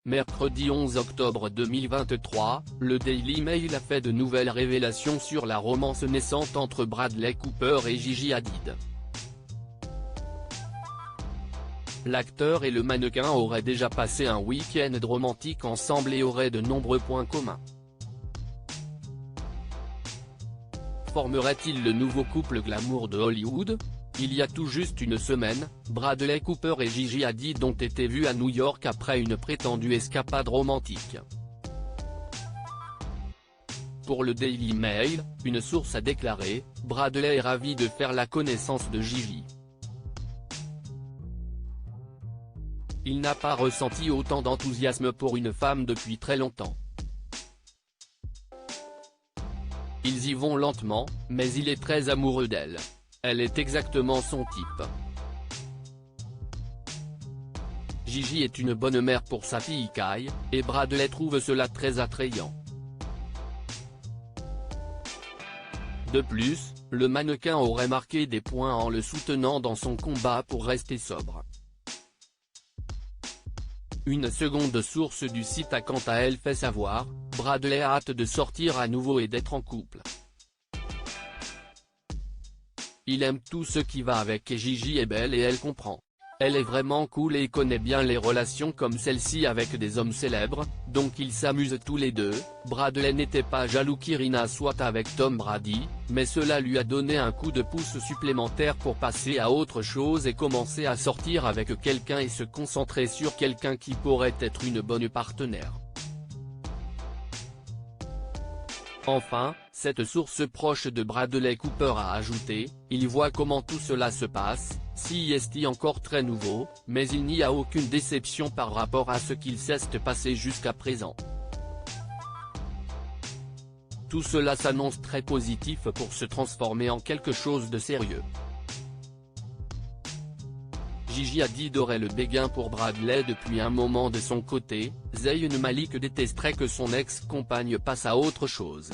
Mercredi 11 octobre 2023, le Daily Mail a fait de nouvelles révélations sur la romance naissante entre Bradley Cooper et Gigi Hadid. L'acteur et le mannequin auraient déjà passé un week-end romantique ensemble et auraient de nombreux points communs. Formerait-il le nouveau couple glamour de Hollywood ? Il y a tout juste une semaine, Bradley Cooper et Gigi Hadid ont été vus à New York après une prétendue escapade romantique. Pour le Daily Mail, une source a déclaré « Bradley est ravi de faire la connaissance de Gigi. Il n'a pas ressenti autant d'enthousiasme pour une femme depuis très longtemps. Ils y vont lentement, mais il est très amoureux d'elle. Elle est exactement son type. Gigi est une bonne mère pour sa fille Kai, et Bradley trouve cela très attrayant. De plus, le mannequin aurait marqué des points en le soutenant dans son combat pour rester sobre. Une seconde source du site a quant à elle fait savoir, Bradley a hâte de sortir à nouveau et d'être en couple. Il aime tout ce qui va avec et Gigi est belle et elle comprend. Elle est vraiment cool et connaît bien les relations comme celle-ci avec des hommes célèbres, donc ils s'amusent tous les deux. Bradley n'était pas jaloux qu'Irina soit avec Tom Brady, mais cela lui a donné un coup de pouce supplémentaire pour passer à autre chose et commencer à sortir avec quelqu'un et se concentrer sur quelqu'un qui pourrait être une bonne partenaire. Enfin, cette source proche de Bradley Cooper a ajouté, il voit comment tout cela se passe, c'est encore très nouveau, mais il n'y a aucune déception par rapport à ce qu'il s'est passé jusqu'à présent. Tout cela s'annonce très positif pour se transformer en quelque chose de sérieux. Gigi Hadid aurait le béguin pour Bradley depuis un moment de son côté, Zayn Malik détesterait que son ex-compagne passe à autre chose.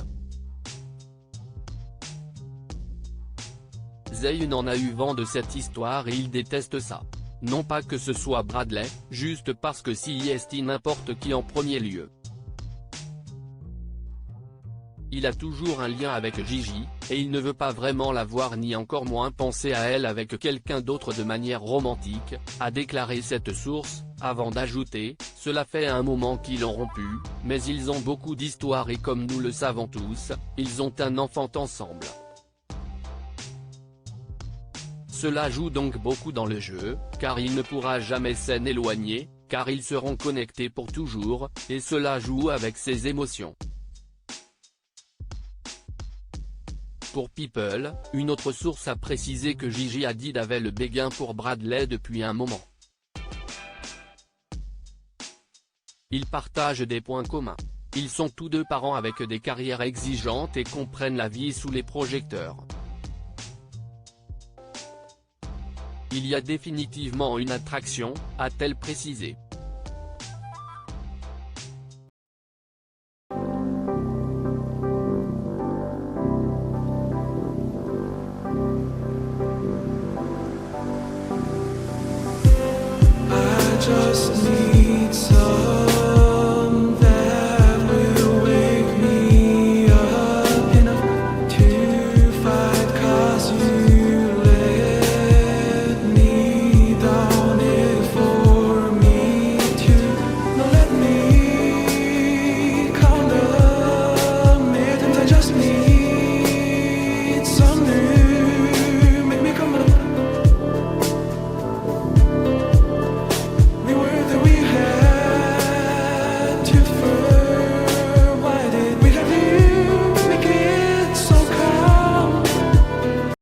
Zayn en a eu vent de cette histoire et il déteste ça. Non pas que ce soit Bradley, juste parce que c'est n'importe qui en premier lieu. Il a toujours un lien avec Gigi, et il ne veut pas vraiment la voir ni encore moins penser à elle avec quelqu'un d'autre de manière romantique, a déclaré cette source, avant d'ajouter, cela fait un moment qu'ils ont rompu, mais ils ont beaucoup d'histoires et comme nous le savons tous, ils ont un enfant ensemble. Cela joue donc beaucoup dans le jeu, car il ne pourra jamais s'en éloigner, car ils seront connectés pour toujours, et cela joue avec ses émotions. Pour People, une autre source a précisé que Gigi Hadid avait le béguin pour Bradley depuis un moment. Ils partagent des points communs. Ils sont tous deux parents avec des carrières exigeantes et comprennent la vie sous les projecteurs. Il y a définitivement une attraction, a-t-elle précisé.